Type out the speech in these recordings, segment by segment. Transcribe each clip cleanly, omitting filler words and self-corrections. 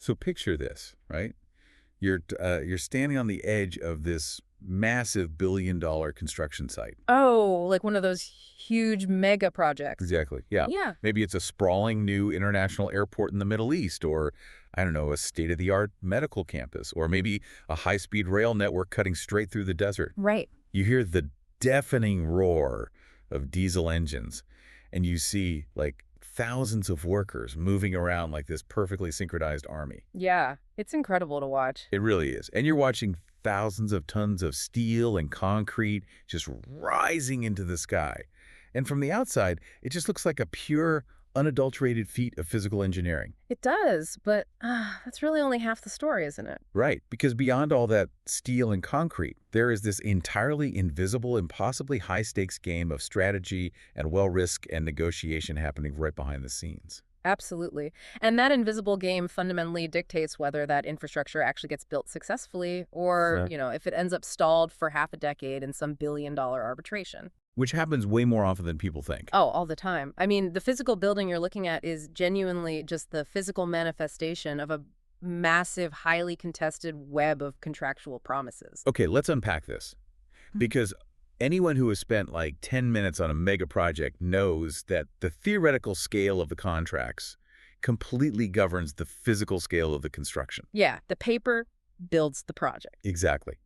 So picture this, right? You're standing on the edge of this massive billion-dollar construction site. Oh, like one of those huge mega projects. Exactly. Yeah. Yeah, Maybe it's a sprawling new international airport in the Middle East, or, I don't know, a state-of-the-art medical campus, or maybe a high-speed rail network cutting straight through the desert. right. You hear the deafening roar of diesel engines, and you see, like, thousands of workers moving around like this perfectly synchronized army. Yeah, it's incredible to watch. It really is. And you're watching thousands of tons of steel and concrete just rising into the sky. And from the outside, it just looks like a pure, unadulterated feat of physical engineering. It does, but that's really only half the story, isn't it? Right, because beyond all that steel and concrete, there is this entirely invisible, impossibly high-stakes game of strategy and risk and negotiation happening right behind the scenes. Absolutely. And that invisible game fundamentally dictates whether that infrastructure actually gets built successfully or, Right. if it ends up stalled for half a decade in some billion-dollar arbitration. Which happens way more often than people think. Oh, all the time. I mean, the physical building you're looking at is genuinely just the physical manifestation of a massive, highly contested web of contractual promises. Okay, let's unpack this. Because anyone who has spent like 10 minutes on a mega project knows that the theoretical scale of the contracts completely governs the physical scale of the construction. Yeah, the paper builds the project. Exactly.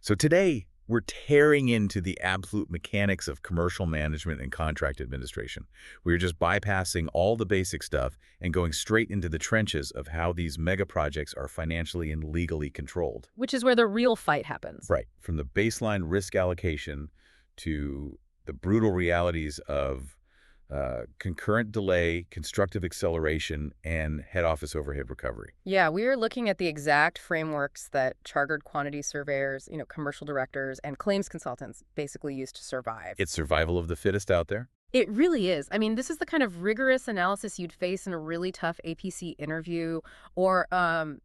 So today, we're tearing into the absolute mechanics of commercial management and contract administration. We're just bypassing all the basic stuff and going straight into the trenches of how these mega projects are financially and legally controlled. Which is where the real fight happens. Right. From the baseline risk allocation to the brutal realities of concurrent delay, constructive acceleration, and head office overhead recovery. Yeah, we are looking at the exact frameworks that chartered quantity surveyors, commercial directors, and claims consultants basically use to survive. It's survival of the fittest out there. It really is. I mean, this is the kind of rigorous analysis you'd face in a really tough APC interview or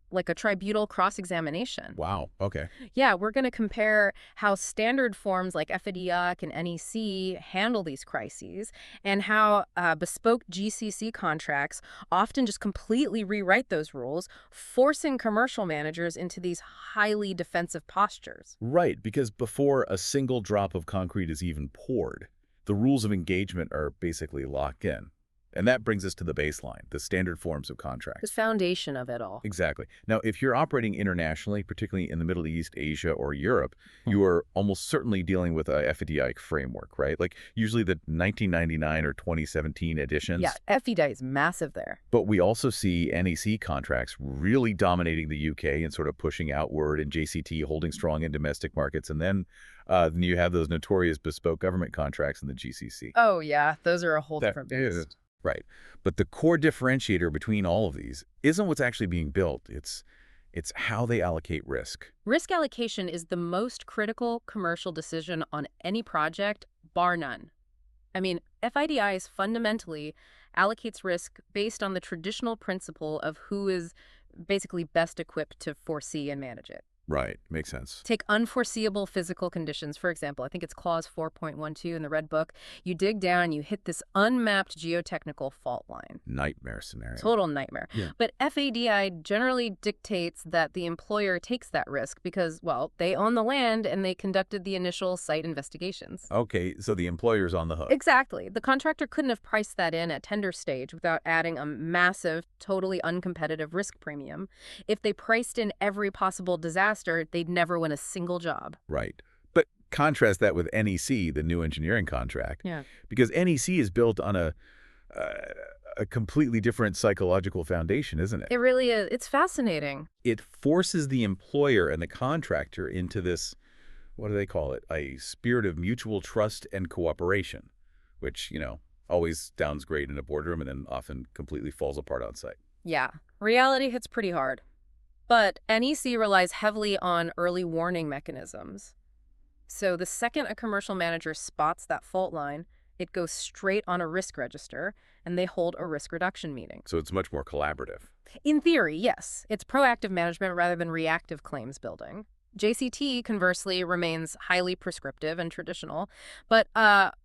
like a tribunal cross-examination. Wow. Okay. Yeah, we're going to compare how standard forms like FIDIC and NEC handle these crises and how bespoke GCC contracts often just completely rewrite those rules, forcing commercial managers into these highly defensive postures. Right, because before a single drop of concrete is even poured, the rules of engagement are basically locked in. And that brings us to the baseline, the standard forms of The contracts. foundation of it all. Exactly. Now, if you're operating internationally, particularly in the Middle East, Asia, or Europe, you are almost certainly dealing with a FIDIC framework, right? Like usually the 1999 or 2017 editions. Yeah, FIDIC is massive there. But we also see NEC contracts really dominating the UK and sort of pushing outward, and JCT holding strong in domestic markets. And then you have those notorious bespoke government contracts in the GCC. Oh, yeah, those are a whole That different beast. is right. But the core differentiator between all of these isn't what's actually being built. It's how they allocate risk. Risk allocation is the most critical commercial decision on any project, bar none. I mean, FIDIs fundamentally allocates risk based on the traditional principle of who is basically best equipped to foresee and manage it. Right. Makes sense. Take unforeseeable physical conditions, for example. I think it's clause 4.12 in the Red Book. You dig down, you hit this unmapped geotechnical fault line. Nightmare scenario. Total nightmare. Yeah. But FADI generally dictates that the employer takes that risk because, well, they own the land and they conducted the initial site investigations. Okay, so the employer's on the hook. Exactly. The contractor couldn't have priced that in at tender stage without adding a massive, totally uncompetitive risk premium. If they priced in every possible disaster, they'd never win a single job. Right. But contrast that with NEC, the new engineering contract. Yeah. Because NEC is built on a completely different psychological foundation, isn't it? It really is. It's fascinating. It forces the employer and the contractor into this, what do they call it? A spirit of mutual trust and cooperation, which, always sounds great in a boardroom and then often completely falls apart on site. Yeah. Reality hits pretty hard. But NEC relies heavily on early warning mechanisms. So the second a commercial manager spots that fault line, it goes straight on a risk register, and they hold a risk reduction meeting. So it's much more collaborative. In theory, yes. It's proactive management rather than reactive claims building. JCT, conversely, remains highly prescriptive and traditional. But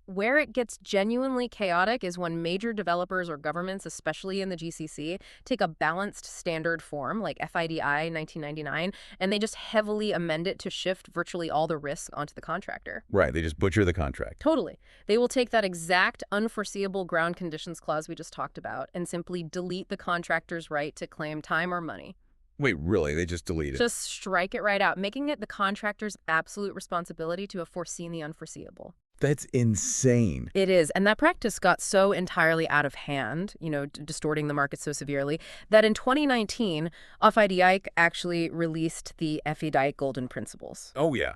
where it gets genuinely chaotic is when major developers or governments, especially in the GCC, take a balanced standard form like FIDI 1999, and they just heavily amend it to shift virtually all the risk onto the contractor. Right, they just butcher the contract. Totally. They will take that exact unforeseeable ground conditions clause we just talked about and simply delete the contractor's right to claim time or money. Wait, really? They just delete it? Just strike it right out, making it the contractor's absolute responsibility to have foreseen the unforeseeable. That's insane. It is. And that practice got so entirely out of hand, distorting the market so severely, that in 2019, FIDIC actually released the FIDIC Golden Principles. Oh, yeah.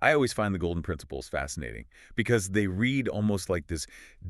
I always find the Golden Principles fascinating because they read almost like this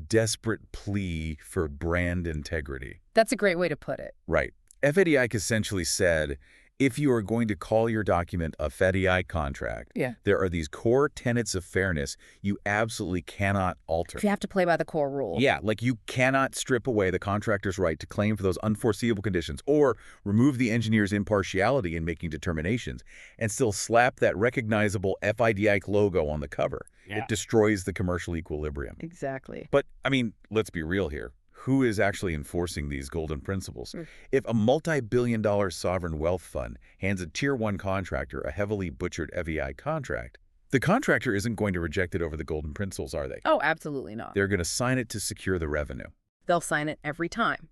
desperate plea for brand integrity. That's a great way to put it. Right. FIDIC essentially said, if you are going to call your document a FIDIC contract, there are these core tenets of fairness you absolutely cannot alter. You have to play by the core rule. Yeah, like you cannot strip away the contractor's right to claim for those unforeseeable conditions or remove the engineer's impartiality in making determinations and still slap that recognizable FIDIC logo on the cover. Yeah. It destroys the commercial equilibrium. Exactly. But, I mean, let's be real here. Who is actually enforcing these golden principles? If a multi-billion-dollar sovereign wealth fund hands a Tier 1 contractor a heavily butchered FEI contract, the contractor isn't going to reject it over the golden principles, are they? Oh, absolutely not. They're going to sign it to secure the revenue. They'll sign it every time,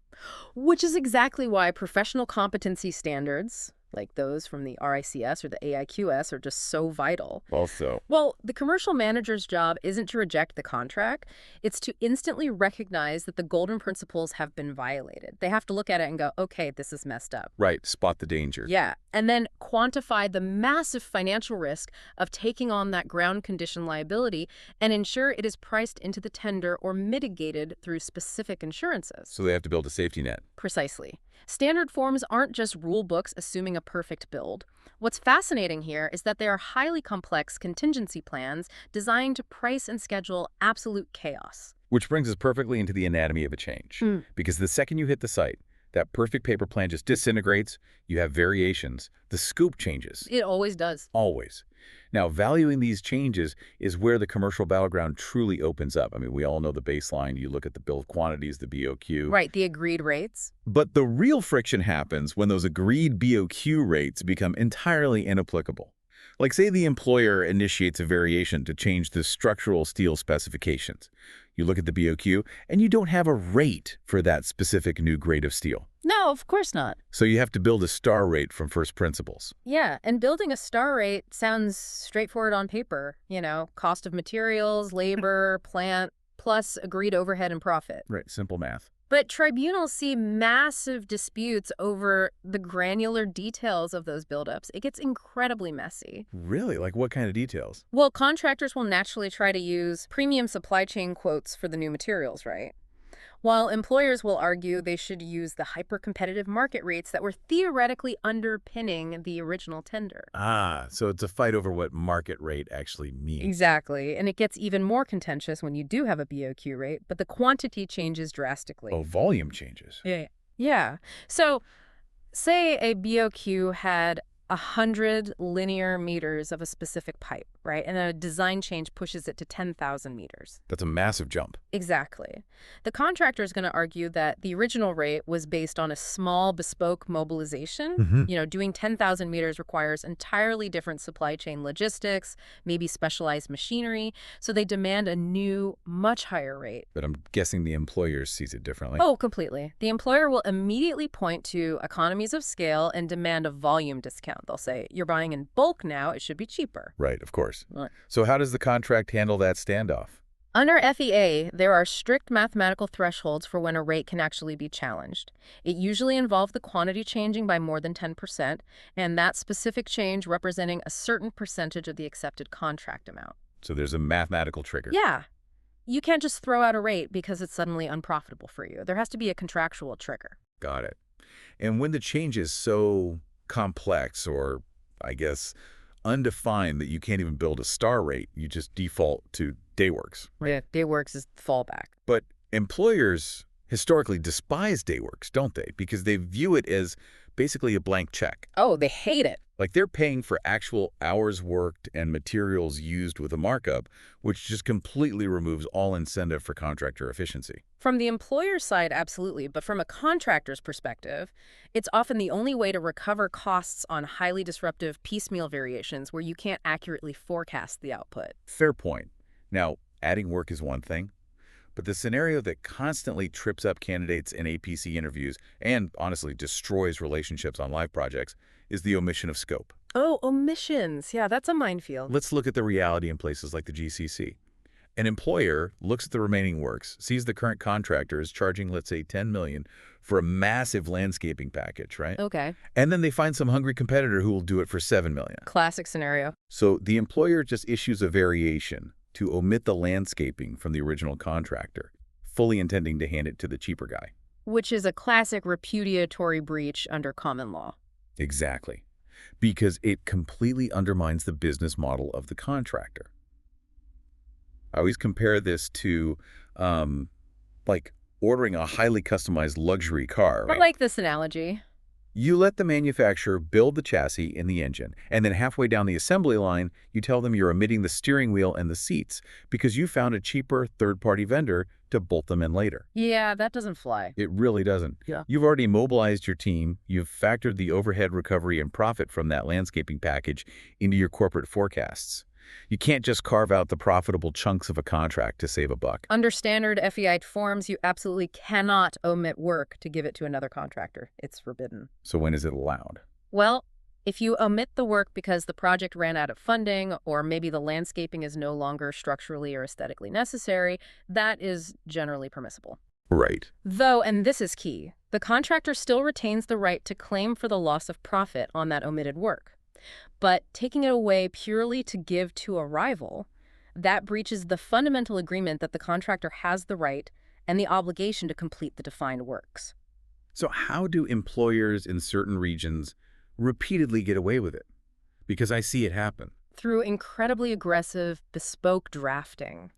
which is exactly why professional competency standards, like those from the RICS or the AIQS, are just so vital. Also, Well, the commercial manager's job isn't to reject the contract. It's to instantly recognize that the golden principles have been violated. They have to look at it and go, okay, this is messed up. right, spot the danger. Yeah, and then quantify the massive financial risk of taking on that ground condition liability and ensure it is priced into the tender or mitigated through specific insurances. So they have to build a safety net. Precisely. Standard forms aren't just rule books assuming a perfect build. What's fascinating here is that they are highly complex contingency plans designed to price and schedule absolute chaos. Which brings us perfectly into the anatomy of a change. Because the second you hit the site, that perfect paper plan just disintegrates, you have variations, the scope changes. It always does. Always. Now, valuing these changes is where the commercial battleground truly opens up. I mean, we all know the baseline. You look at the bill of quantities, the BOQ. Right, the agreed rates. But the real friction happens when those agreed BOQ rates become entirely inapplicable. Like, say the employer initiates a variation to change the structural steel specifications. You look at the BOQ, and you don't have a rate for that specific new grade of steel. No, of course not. So you have to build a star rate from first principles. Yeah, and building a star rate sounds straightforward on paper. Cost of materials, labor, plant, plus agreed overhead and profit. Right, simple math. But tribunals see massive disputes over the granular details of those buildups. It gets incredibly messy. Really? Like what kind of details? Well, contractors will naturally try to use premium supply chain quotes for the new materials, right? While employers will argue they should use the hyper-competitive market rates that were theoretically underpinning the original tender. Ah, so it's a fight over what market rate actually means. Exactly. And it gets even more contentious when you do have a BOQ rate, but the quantity changes drastically. Oh, volume changes. Yeah. So say a BOQ had 100 linear meters of a specific pipe, right? And a design change pushes it to 10,000 meters. That's a massive jump. Exactly. The contractor is going to argue that the original rate was based on a small bespoke mobilization. Doing 10,000 meters requires entirely different supply chain logistics, maybe specialized machinery. So they demand a new, much higher rate. But I'm guessing the employer sees it differently. Oh, completely. The employer will immediately point to economies of scale and demand a volume discount. They'll say, you're buying in bulk now, it should be cheaper. Right, of course. Right. So how does the contract handle that standoff? Under FEA, there are strict mathematical thresholds for when a rate can actually be challenged. It usually involves the quantity changing by more than 10%, and that specific change representing a certain percentage of the accepted contract amount. So there's a mathematical trigger. Yeah. You can't just throw out a rate because it's suddenly unprofitable for you. There has to be a contractual trigger. Got it. And when the change is so complex or, I guess, undefined that you can't even build a star rate, you just default to dayworks. Yeah, dayworks is fallback. But employers historically despise dayworks, don't they? Because they view it as basically a blank check. Oh, they hate it. Like they're paying for actual hours worked and materials used with a markup, which just completely removes all incentive for contractor efficiency. From the employer's side, absolutely, but from a contractor's perspective, it's often the only way to recover costs on highly disruptive piecemeal variations where you can't accurately forecast the output. Fair point. Now, adding work is one thing, but the scenario that constantly trips up candidates in APC interviews and honestly destroys relationships on live projects is the omission of scope. Oh, omissions. Yeah, that's a minefield. Let's look at the reality in places like the GCC. An employer looks at the remaining works, sees the current contractor is charging, let's say, $10 million for a massive landscaping package, right? Okay. And then they find some hungry competitor who will do it for $7 million. Classic scenario. So the employer just issues a variation to omit the landscaping from the original contractor, fully intending to hand it to the cheaper guy. Which is a classic repudiatory breach under common law. Exactly. Because it completely undermines the business model of the contractor. I always compare this to, like ordering a highly customized luxury car, I right? like this analogy. You let the manufacturer build the chassis and the engine, and then halfway down the assembly line, you tell them you're omitting the steering wheel and the seats because you found a cheaper third-party vendor to bolt them in later. Yeah, that doesn't fly. It really doesn't. Yeah. You've already mobilized your team, you've factored the overhead recovery and profit from that landscaping package into your corporate forecasts. You can't just carve out the profitable chunks of a contract to save a buck. Under standard FEI forms, you absolutely cannot omit work to give it to another contractor. It's forbidden. So when is it allowed? Well, if you omit the work because the project ran out of funding, or maybe the landscaping is no longer structurally or aesthetically necessary, that is generally permissible. Right. Though, and this is key, the contractor still retains the right to claim for the loss of profit on that omitted work. But taking it away purely to give to a rival, that breaches the fundamental agreement that the contractor has the right and the obligation to complete the defined works. So how do employers in certain regions repeatedly get away with it? Because I see it happen. Through incredibly aggressive, bespoke drafting.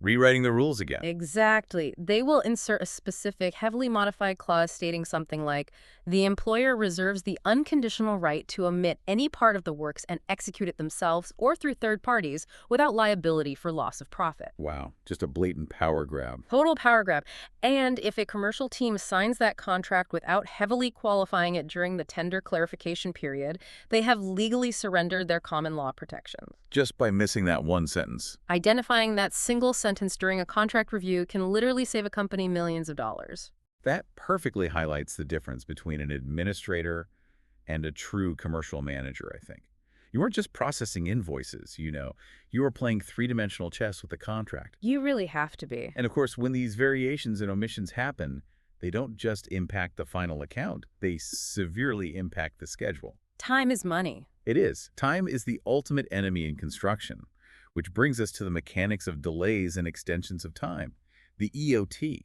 Rewriting the rules again. Exactly. They will insert a specific, heavily modified clause stating something like, the employer reserves the unconditional right to omit any part of the works and execute it themselves or through third parties without liability for loss of profit. Wow, just a blatant power grab. Total power grab. And if a commercial team signs that contract without heavily qualifying it during the tender clarification period, they have legally surrendered their common law protections. Just by missing that one sentence. Identifying that single sentence during a contract review can literally save a company millions of dollars. That perfectly highlights the difference between an administrator and a true commercial manager, I think. You weren't just processing invoices, you were playing three-dimensional chess with the contract. You really have to be. And of course, when these variations and omissions happen, they don't just impact the final account, they severely impact the schedule. Time is money. It is. Time is the ultimate enemy in construction, which brings us to the mechanics of delays and extensions of time, the EOT.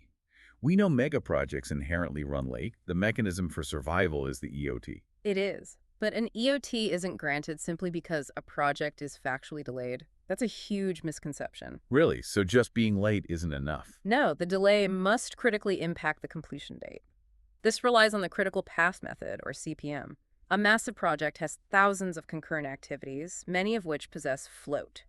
We know mega projects inherently run late. The mechanism for survival is the EOT. It is. But an EOT isn't granted simply because a project is factually delayed. That's a huge misconception. Really? So just being late isn't enough? No, the delay must critically impact the completion date. This relies on the critical path method, or CPM. A massive project has thousands of concurrent activities, many of which possess float,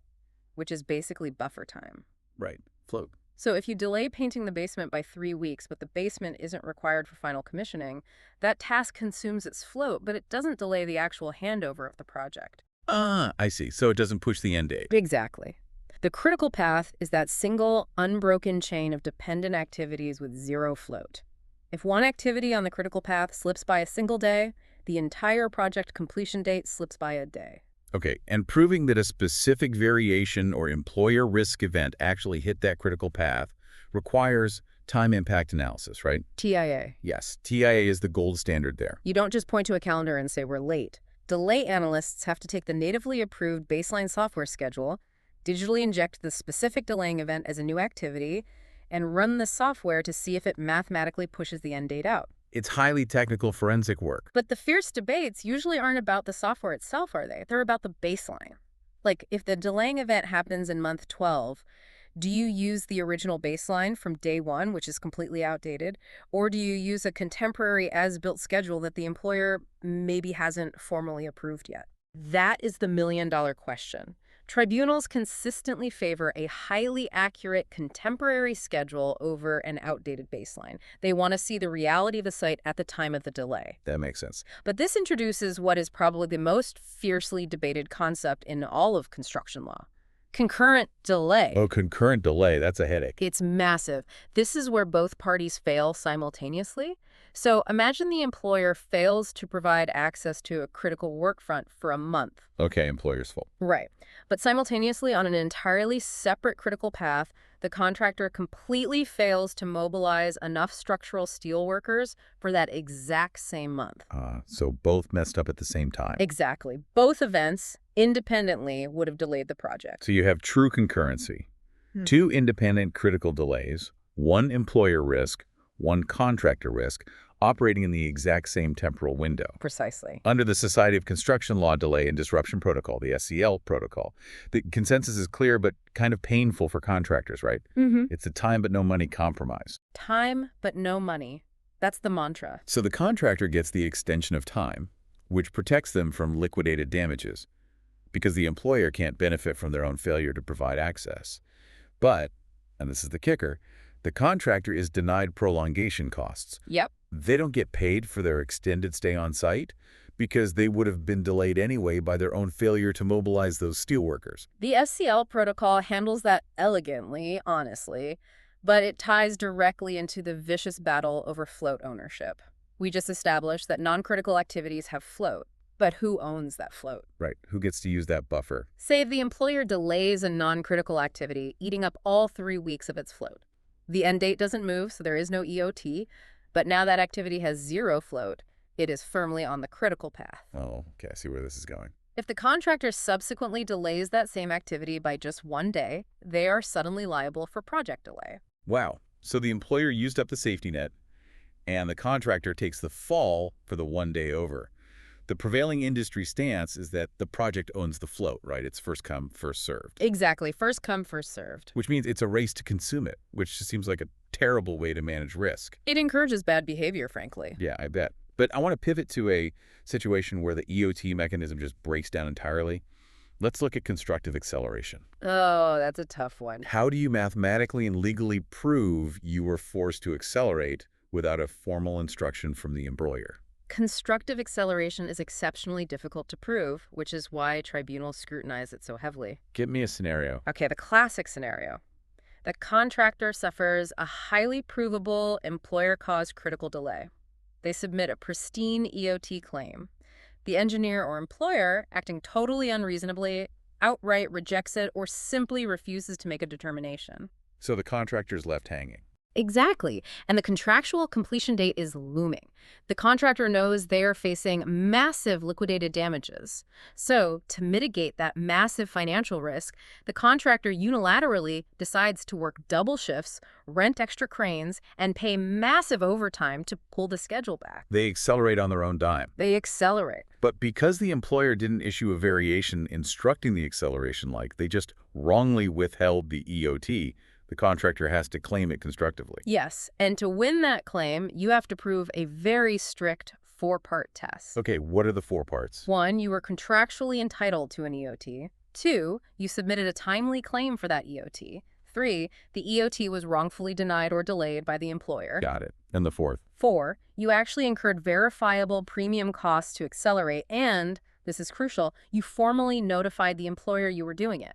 which is basically buffer time. Right. Float. So if you delay painting the basement by 3 weeks, but the basement isn't required for final commissioning, that task consumes its float, but it doesn't delay the actual handover of the project. I see. So it doesn't push the end date. Exactly. The critical path is that single, unbroken chain of dependent activities with zero float. If one activity on the critical path slips by a single day, the entire project completion date slips by a day. Okay, and proving that a specific variation or employer risk event actually hit that critical path requires time impact analysis, right? TIA. Yes, TIA is the gold standard there. You don't just point to a calendar and say we're late. Delay analysts have to take the natively approved baseline software schedule, digitally inject the specific delaying event as a new activity, and run the software to see if it mathematically pushes the end date out. It's highly technical forensic work. But the fierce debates usually aren't about the software itself, are they? They're about the baseline. Like, if the delaying event happens in month 12, Do you use the original baseline from day one, which is completely outdated, or do you use a contemporary as-built schedule that the employer maybe hasn't formally approved yet? That is the million-dollar question. Tribunals consistently favor a highly accurate contemporary schedule over an outdated baseline. They want to see the reality of the site at the time of the delay. That makes sense. But this introduces what is probably the most fiercely debated concept in all of construction law: concurrent delay. Oh, concurrent delay. That's a headache. It's massive. This is where both parties fail simultaneously. So imagine the employer fails to provide access to a critical work front for a month. Okay, employer's fault. Right. But simultaneously, on an entirely separate critical path, the contractor completely fails to mobilize enough structural steel workers for that exact same month. So both messed up at the same time. Exactly. Both events independently would have delayed the project. So you have true concurrency. Two independent critical delays, one employer risk, one contractor risk, operating in the exact same temporal window. Precisely. Under the Society of Construction Law Delay and Disruption Protocol, the SCL protocol, the consensus is clear but kind of painful for contractors, right? It's a time but no money compromise. Time but no money. That's the mantra. So the contractor gets the extension of time, which protects them from liquidated damages, because the employer can't benefit from their own failure to provide access. But, and this is the kicker, the contractor is denied prolongation costs. Yep. They don't get paid for their extended stay on site because they would have been delayed anyway by their own failure to mobilize those steelworkers. The SCL protocol handles that elegantly, honestly, but it ties directly into the vicious battle over float ownership. We just established that non-critical activities have float, but who owns that float? Right. Who gets to use that buffer? Say the employer delays a non-critical activity, eating up all 3 weeks of its float. The end date doesn't move, so there is no EOT, but now that activity has zero float, it is firmly on the critical path. Oh, okay. I see where this is going. If the contractor subsequently delays that same activity by just 1 day, they are suddenly liable for project delay. Wow. So the employer used up the safety net, and the contractor takes the fall for the 1 day over. The prevailing industry stance is that the project owns the float, right? It's first come, first served. Exactly. First come, first served. Which means it's a race to consume it, which just seems like a terrible way to manage risk. It encourages bad behavior, frankly. Yeah, I bet. But I want to pivot to a situation where the EOT mechanism just breaks down entirely. Let's look at constructive acceleration. Oh, that's a tough one. How do you mathematically and legally prove you were forced to accelerate without a formal instruction from the employer? Constructive acceleration is exceptionally difficult to prove, which is why tribunals scrutinize it so heavily. Give me a scenario. Okay, the classic scenario. The contractor suffers a highly provable employer-caused critical delay. They submit a pristine EOT claim. The engineer or employer, acting totally unreasonably, outright rejects it or simply refuses to make a determination. So the contractor's left hanging. Exactly. And the contractual completion date is looming. The contractor knows they are facing massive liquidated damages. So, to mitigate that massive financial risk, the contractor unilaterally decides to work double shifts, rent extra cranes, and pay massive overtime to pull the schedule back. They accelerate on their own dime. They accelerate. But because the employer didn't issue a variation instructing the acceleration, like they just wrongly withheld the EOT, the contractor has to claim it constructively. Yes, and to win that claim, you have to prove a very strict 4-part test. Okay, what are the 4 parts? 1, you were contractually entitled to an EOT. 2, you submitted a timely claim for that EOT. 3, the EOT was wrongfully denied or delayed by the employer. Got it. And the 4th? 4, you actually incurred verifiable premium costs to accelerate, and, this is crucial, you formally notified the employer you were doing it.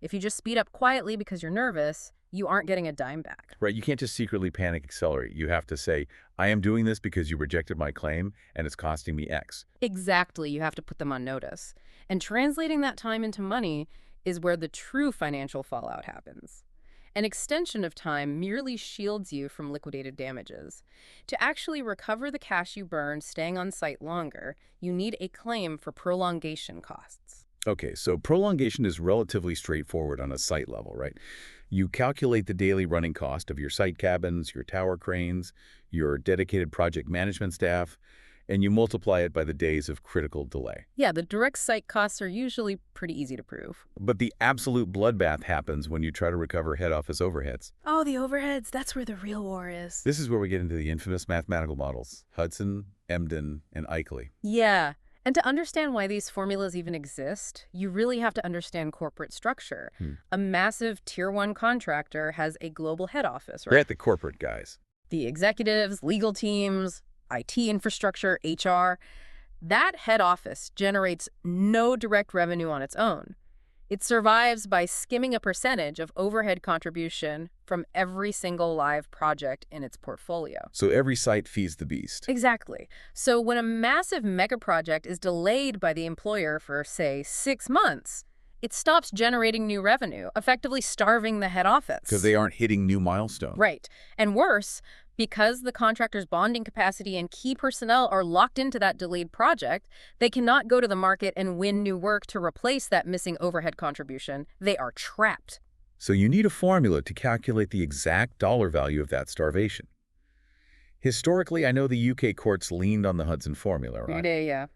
If you just speed up quietly because you're nervous, you aren't getting a dime back. Right, you can't just secretly panic accelerate. You have to say, I am doing this because you rejected my claim and it's costing me X. Exactly, you have to put them on notice. And translating that time into money is where the true financial fallout happens. An extension of time merely shields you from liquidated damages. To actually recover the cash you burned staying on site longer, you need a claim for prolongation costs. Okay, so prolongation is relatively straightforward on a site level, right? You calculate the daily running cost of your site cabins, your tower cranes, your dedicated project management staff, and you multiply it by the days of critical delay. Yeah, the direct site costs are usually pretty easy to prove. But the absolute bloodbath happens when you try to recover head office overheads. Oh, the overheads, that's where the real war is. This is where we get into the infamous mathematical models, Hudson, Emden, and Eichley. Yeah. And to understand why these formulas even exist, you really have to understand corporate structure. A massive Tier 1 contractor has a global head office, right? They're at the corporate guys. The executives, legal teams, IT infrastructure, HR. That head office generates no direct revenue on its own. It survives by skimming a percentage of overhead contribution from every single live project in its portfolio. So every site feeds the beast. Exactly. So when a massive mega project is delayed by the employer for, say, 6 months, it stops generating new revenue, effectively starving the head office. Because they aren't hitting new milestones. Right. And worse, because the contractor's bonding capacity and key personnel are locked into that delayed project, they cannot go to the market and win new work to replace that missing overhead contribution. They are trapped. So you need a formula to calculate the exact dollar value of that starvation. Historically, I know the UK courts leaned on the Hudson formula, right? Yeah.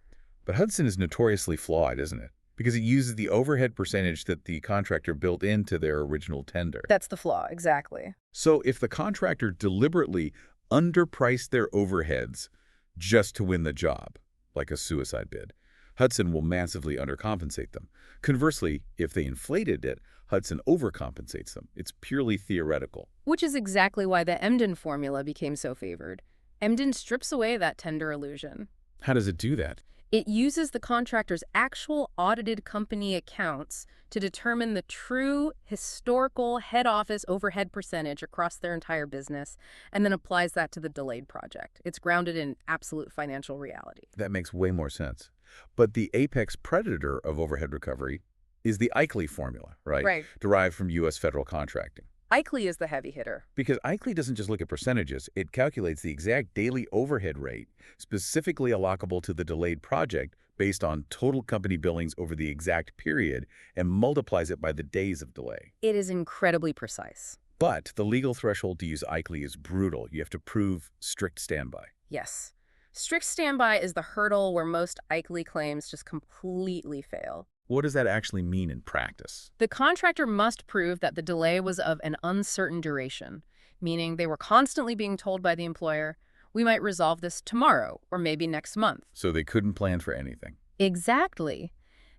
But Hudson is notoriously flawed, isn't it? Because it uses the overhead percentage that the contractor built into their original tender. That's the flaw, exactly. So if the contractor deliberately underpriced their overheads just to win the job, like a suicide bid, Hudson will massively undercompensate them. Conversely, if they inflated it, Hudson overcompensates them. It's purely theoretical. Which is exactly why the Emden formula became so favored. Emden strips away that tender illusion. How does it do that? It uses the contractor's actual audited company accounts to determine the true historical head office overhead percentage across their entire business, and then applies that to the delayed project. It's grounded in absolute financial reality. That makes way more sense. But the apex predator of overhead recovery is the Eichley formula, right? Right. Derived from U.S. federal contracting. Eichley is the heavy hitter. Because Eichley doesn't just look at percentages, it calculates the exact daily overhead rate, specifically allocable to the delayed project based on total company billings over the exact period, and multiplies it by the days of delay. It is incredibly precise. But the legal threshold to use Eichley is brutal. You have to prove strict standby. Yes. Strict standby is the hurdle where most Eichley claims just completely fail. What does that actually mean in practice? The contractor must prove that the delay was of an uncertain duration, meaning they were constantly being told by the employer, we might resolve this tomorrow or maybe next month. So they couldn't plan for anything. Exactly.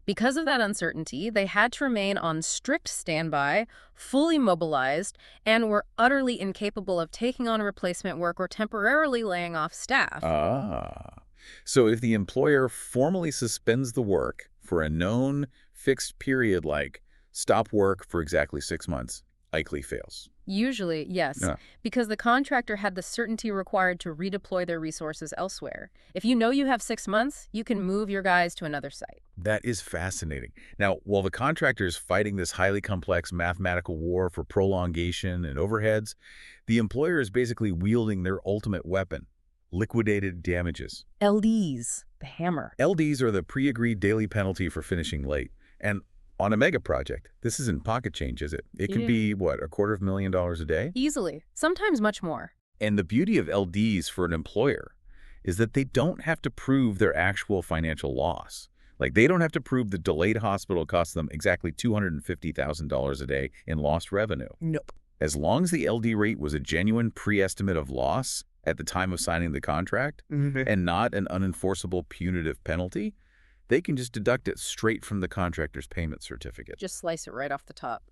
Because of that uncertainty, they had to remain on strict standby, fully mobilized, and were utterly incapable of taking on replacement work or temporarily laying off staff. So if the employer formally suspends the work for a known fixed period like stop work for exactly 6 months, Eichley fails. Usually, yes, because the contractor had the certainty required to redeploy their resources elsewhere. If you know you have 6 months, you can move your guys to another site. That is fascinating. Now, while the contractor is fighting this highly complex mathematical war for prolongation and overheads, the employer is basically wielding their ultimate weapon, liquidated damages. LDs, the hammer. LDs are the pre-agreed daily penalty for finishing late. And on a mega project, this isn't pocket change, is it? It could be, what, $250,000 a day? Easily. Sometimes much more. And the beauty of LDs for an employer is that they don't have to prove their actual financial loss. Like, they don't have to prove the delayed hospital cost them exactly $250,000 a day in lost revenue. Nope. As long as the LD rate was a genuine pre-estimate of loss at the time of signing the contract, and not an unenforceable punitive penalty, they can just deduct it straight from the contractor's payment certificate. Just slice it right off the top.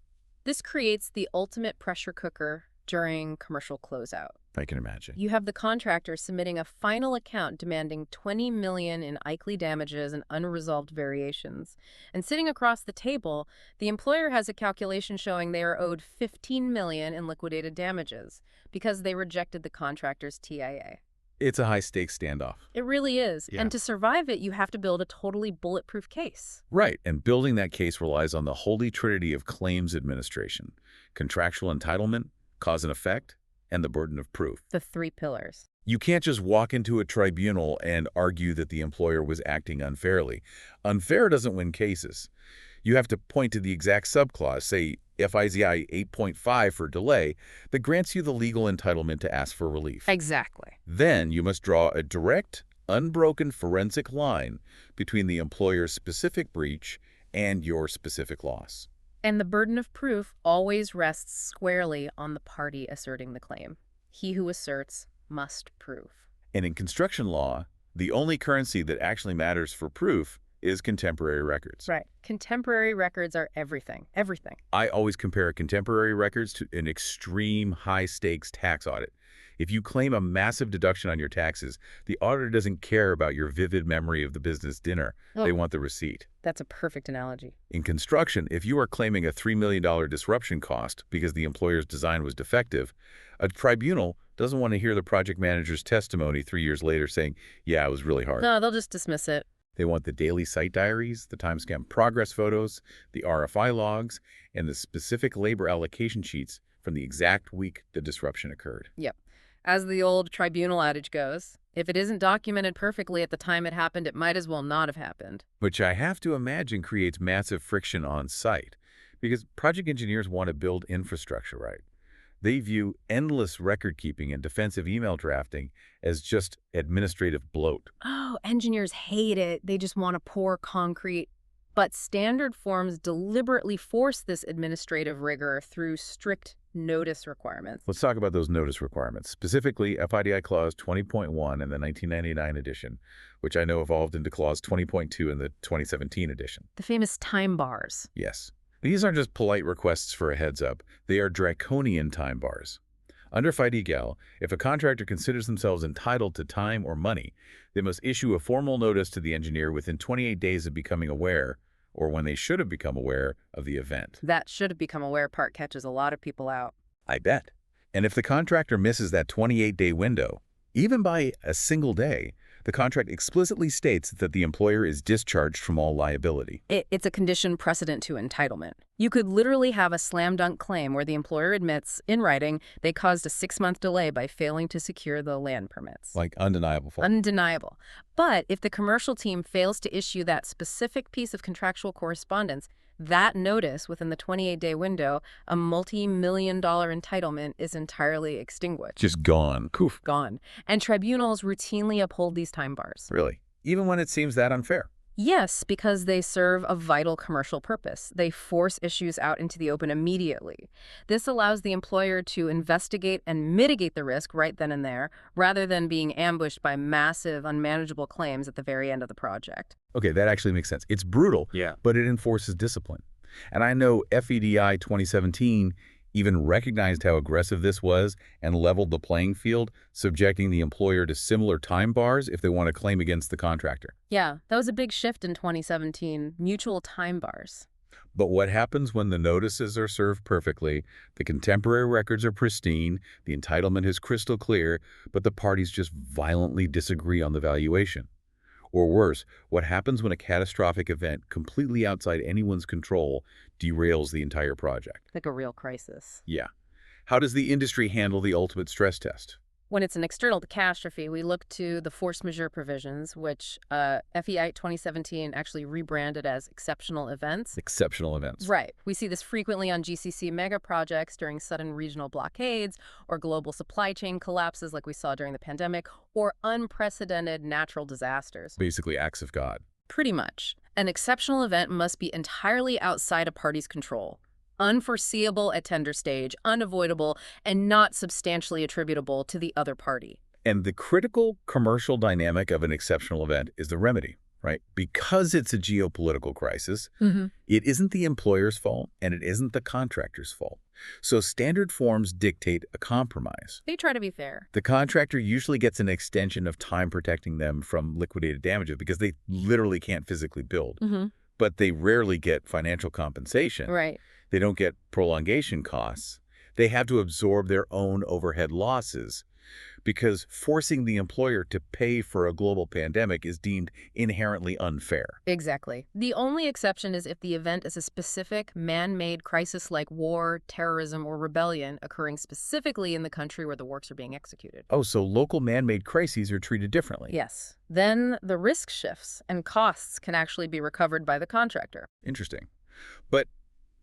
This creates the ultimate pressure cooker during commercial closeout. I can imagine. You have the contractor submitting a final account demanding $20 million in Eichley damages and unresolved variations. And sitting across the table, the employer has a calculation showing they are owed $15 million in liquidated damages because they rejected the contractor's TIA. It's a high-stakes standoff. It really is. Yeah. And to survive it, you have to build a totally bulletproof case. Right, and building that case relies on the holy trinity of claims administration: contractual entitlement, cause and effect, and the burden of proof. The 3 pillars. You can't just walk into a tribunal and argue that the employer was acting unfairly. Unfair doesn't win cases. You have to point to the exact subclause, say FIDIC 8.5 for delay, that grants you the legal entitlement to ask for relief. Exactly. Then you must draw a direct, unbroken forensic line between the employer's specific breach and your specific loss. And the burden of proof always rests squarely on the party asserting the claim. He who asserts must prove. And in construction law, the only currency that actually matters for proof is contemporary records. Right. Contemporary records are everything. Everything. I always compare contemporary records to an extreme high-stakes tax audit. If you claim a massive deduction on your taxes, the auditor doesn't care about your vivid memory of the business dinner. They want the receipt. That's a perfect analogy. In construction, if you are claiming a $3 million disruption cost because the employer's design was defective, a tribunal doesn't want to hear the project manager's testimony 3 years later saying, yeah, it was really hard. No, they'll just dismiss it. They want the daily site diaries, the timestamp progress photos, the RFI logs, and the specific labor allocation sheets from the exact week the disruption occurred. Yep. As the old tribunal adage goes, if it isn't documented perfectly at the time it happened, it might as well not have happened. Which I have to imagine creates massive friction on site, because project engineers want to build infrastructure right. They view endless record-keeping and defensive email drafting as just administrative bloat. Oh, engineers hate it. They just want to pour concrete. But standard forms deliberately force this administrative rigor through strict notice requirements. Let's talk about those notice requirements, specifically FIDI Clause 20.1 in the 1999 edition, which I know evolved into Clause 20.2 in the 2017 edition. The famous time bars. Yes. These aren't just polite requests for a heads-up. They are draconian time bars. Under FIDIC, if a contractor considers themselves entitled to time or money, they must issue a formal notice to the engineer within 28 days of becoming aware, or when they should have become aware, of the event. That should have become aware part catches a lot of people out. I bet. And if the contractor misses that 28-day window, even by a single day, the contract explicitly states that the employer is discharged from all liability. It's a condition precedent to entitlement. You could literally have a slam-dunk claim where the employer admits, in writing, they caused a 6-month delay by failing to secure the land permits. Like undeniable fault. Undeniable. But if the commercial team fails to issue that specific piece of contractual correspondence, that notice within the 28-day window, a multi-million-dollar entitlement is entirely extinguished. Just gone. Poof. Gone. And tribunals routinely uphold these time bars. Really? Even when it seems that unfair? Yes, because they serve a vital commercial purpose. They force issues out into the open immediately. This allows the employer to investigate and mitigate the risk right then and there, rather than being ambushed by massive, unmanageable claims at the very end of the project. Okay, that actually makes sense. It's brutal, but it enforces discipline. And I know FEDI 2017 even recognized how aggressive this was and leveled the playing field, subjecting the employer to similar time bars if they want to claim against the contractor. Yeah, that was a big shift in 2017, mutual time bars. But what happens when the notices are served perfectly, the contemporary records are pristine, the entitlement is crystal clear, but the parties just violently disagree on the valuation? Or worse, what happens when a catastrophic event completely outside anyone's control derails the entire project? Like a real crisis. Yeah. How does the industry handle the ultimate stress test? When it's an external catastrophe, we look to the force majeure provisions, which FEI 2017 actually rebranded as exceptional events. Exceptional events. Right. We see this frequently on GCC mega projects during sudden regional blockades or global supply chain collapses like we saw during the pandemic, or unprecedented natural disasters. Basically acts of God. Pretty much. An exceptional event must be entirely outside a party's control. Unforeseeable at tender stage, unavoidable, and not substantially attributable to the other party. And the critical commercial dynamic of an exceptional event is the remedy, right? Because it's a geopolitical crisis, it isn't the employer's fault and it isn't the contractor's fault. So standard forms dictate a compromise. They try to be fair. The contractor usually gets an extension of time protecting them from liquidated damages because they literally can't physically build. But they rarely get financial compensation. Right. They don't get prolongation costs. They have to absorb their own overhead losses because forcing the employer to pay for a global pandemic is deemed inherently unfair. Exactly. The only exception is if the event is a specific man-made crisis like war, terrorism, or rebellion occurring specifically in the country where the works are being executed. Oh, so local man-made crises are treated differently. Yes. Then the risk shifts and costs can actually be recovered by the contractor. Interesting. But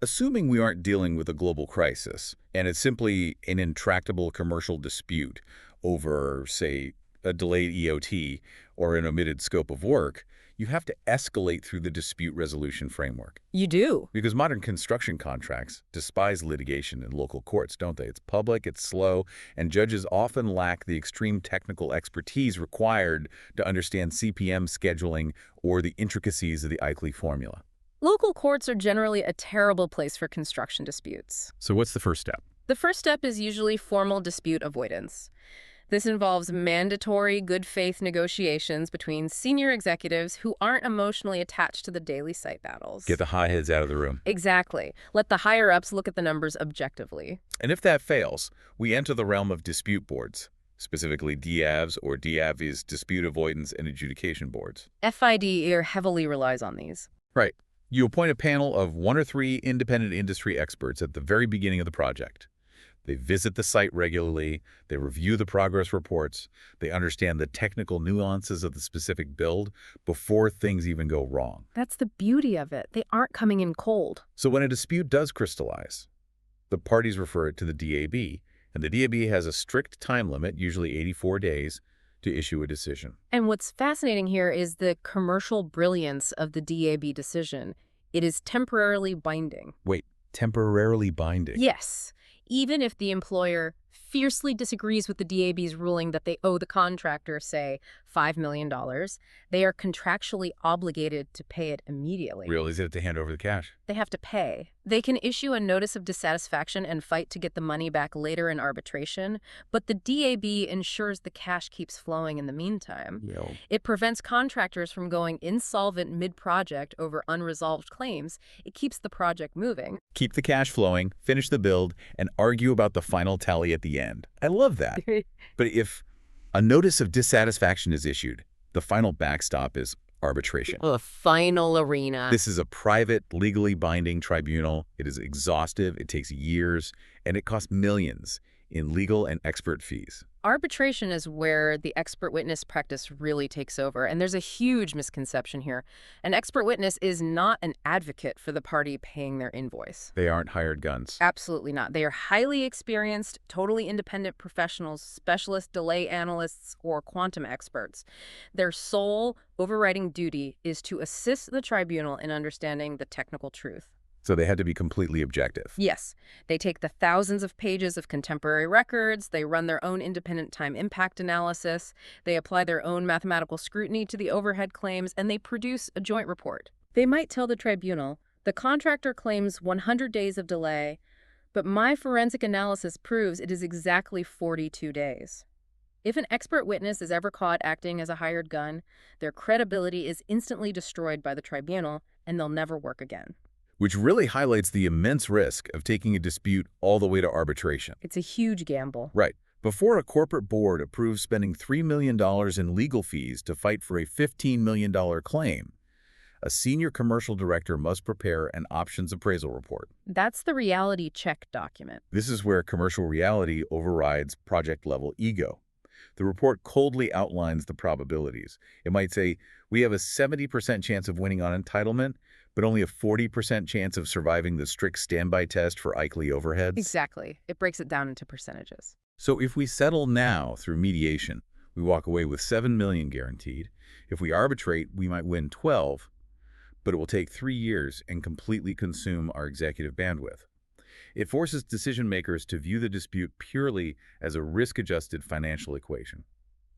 assuming we aren't dealing with a global crisis and it's simply an intractable commercial dispute over, say, a delayed EOT or an omitted scope of work, you have to escalate through the dispute resolution framework. You do. Because modern construction contracts despise litigation in local courts, don't they? It's public, it's slow, and judges often lack the extreme technical expertise required to understand CPM scheduling or the intricacies of the Eichle formula. Local courts are generally a terrible place for construction disputes. So what's the first step? The first step is usually formal dispute avoidance. This involves mandatory good faith negotiations between senior executives who aren't emotionally attached to the daily site battles. Get the high heads out of the room. Exactly. Let the higher-ups look at the numbers objectively. And if that fails, we enter the realm of dispute boards, specifically DAVs or DAVs, dispute avoidance and adjudication boards. FIDC heavily relies on these. Right. You appoint a panel of 1 or 3 independent industry experts at the very beginning of the project. They visit the site regularly, they review the progress reports, they understand the technical nuances of the specific build before things even go wrong. That's the beauty of it. They aren't coming in cold. So when a dispute does crystallize, the parties refer it to the DAB, and the DAB has a strict time limit, usually 84 days, to issue a decision. And what's fascinating here is the commercial brilliance of the DAB decision. It is temporarily binding. Wait, temporarily binding? Yes. Even if the employer fiercely disagrees with the DAB's ruling that they owe the contractor, say, $5 million, they are contractually obligated to pay it immediately. Really? They have to hand over the cash? They have to pay. They can issue a notice of dissatisfaction and fight to get the money back later in arbitration, but the DAB ensures the cash keeps flowing in the meantime. Yo. It prevents contractors from going insolvent mid-project over unresolved claims. It keeps the project moving. Keep the cash flowing, finish the build, and argue about the final tally at the end. I love that. But if a notice of dissatisfaction is issued, the final backstop is arbitration. A final arena. This is a private, legally binding tribunal. It is exhaustive, it takes years, and it costs millions in legal and expert fees. Arbitration is where the expert witness practice really takes over, and there's a huge misconception here. An expert witness is not an advocate for the party paying their invoice. They aren't hired guns. Absolutely not. They are highly experienced, totally independent professionals, specialist delay analysts, or quantum experts. Their sole overriding duty is to assist the tribunal in understanding the technical truth. So they had to be completely objective. Yes. They take the thousands of pages of contemporary records, they run their own independent time impact analysis, they apply their own mathematical scrutiny to the overhead claims, and they produce a joint report. They might tell the tribunal, the contractor claims 100 days of delay, but my forensic analysis proves it is exactly 42 days. If an expert witness is ever caught acting as a hired gun, their credibility is instantly destroyed by the tribunal, and they'll never work again. Which really highlights the immense risk of taking a dispute all the way to arbitration. It's a huge gamble. Right. Before a corporate board approves spending $3 million in legal fees to fight for a $15 million claim, a senior commercial director must prepare an options appraisal report. That's the reality check document. This is where commercial reality overrides project-level ego. The report coldly outlines the probabilities. It might say, we have a 70% chance of winning on entitlement, but only a 40% chance of surviving the strict standby test for Eichle overheads. Exactly. It breaks it down into percentages. So if we settle now through mediation, we walk away with $7 million guaranteed. If we arbitrate, we might win 12, but it will take 3 years and completely consume our executive bandwidth. It forces decision makers to view the dispute purely as a risk-adjusted financial equation.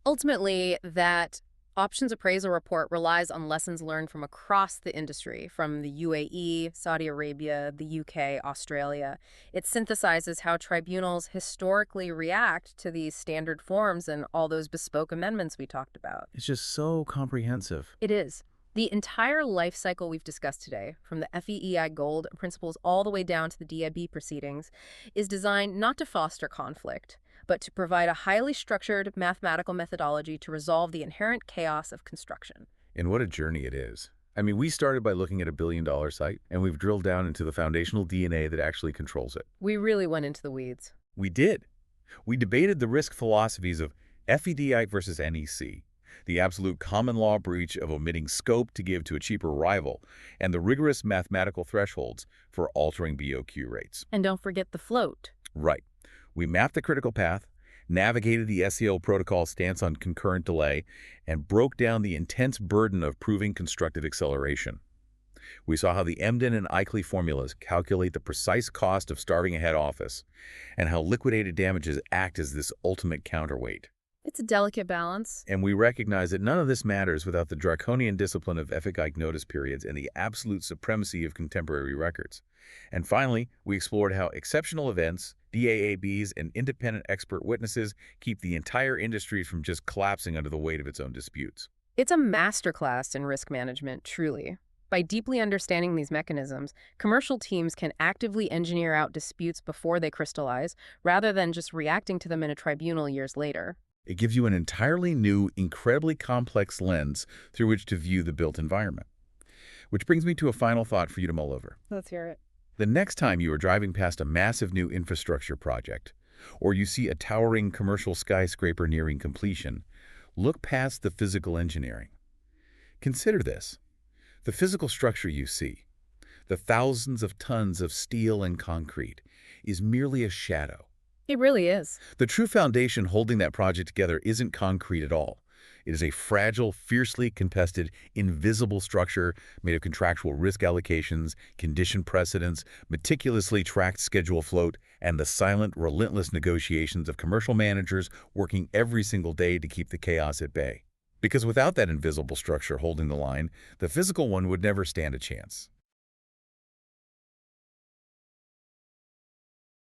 Ultimately, that options appraisal report relies on lessons learned from across the industry, from the UAE, Saudi Arabia, the UK, Australia. It synthesizes how tribunals historically react to these standard forms and all those bespoke amendments we talked about. It's just so comprehensive. It is. The entire life cycle we've discussed today, from the FEEI Gold principles all the way down to the DIB proceedings, is designed not to foster conflict, but to provide a highly structured mathematical methodology to resolve the inherent chaos of construction. And what a journey it is. I mean, we started by looking at a billion-dollar site, and we've drilled down into the foundational DNA that actually controls it. We really went into the weeds. We did. We debated the risk philosophies of FIDIC versus NEC, the absolute common law breach of omitting scope to give to a cheaper rival, and the rigorous mathematical thresholds for altering BOQ rates. And don't forget the float. Right. We mapped the critical path, navigated the SEO protocol stance on concurrent delay, and broke down the intense burden of proving constructive acceleration. We saw how the Emden and Eichle formulas calculate the precise cost of starving a head office, and how liquidated damages act as this ultimate counterweight. It's a delicate balance. And we recognize that none of this matters without the draconian discipline of FIDIC notice periods and the absolute supremacy of contemporary records. And finally, we explored how exceptional events, DAABs, and independent expert witnesses keep the entire industry from just collapsing under the weight of its own disputes. It's a masterclass in risk management, truly. By deeply understanding these mechanisms, commercial teams can actively engineer out disputes before they crystallize, rather than just reacting to them in a tribunal years later. It gives you an entirely new, incredibly complex lens through which to view the built environment. Which brings me to a final thought for you to mull over. Let's hear it. The next time you are driving past a massive new infrastructure project, or you see a towering commercial skyscraper nearing completion, look past the physical engineering. Consider this. The physical structure you see, the thousands of tons of steel and concrete, is merely a shadow. It really is. The true foundation holding that project together isn't concrete at all. It is a fragile, fiercely contested, invisible structure made of contractual risk allocations, condition precedents, meticulously tracked schedule float, and the silent, relentless negotiations of commercial managers working every single day to keep the chaos at bay. Because without that invisible structure holding the line, the physical one would never stand a chance.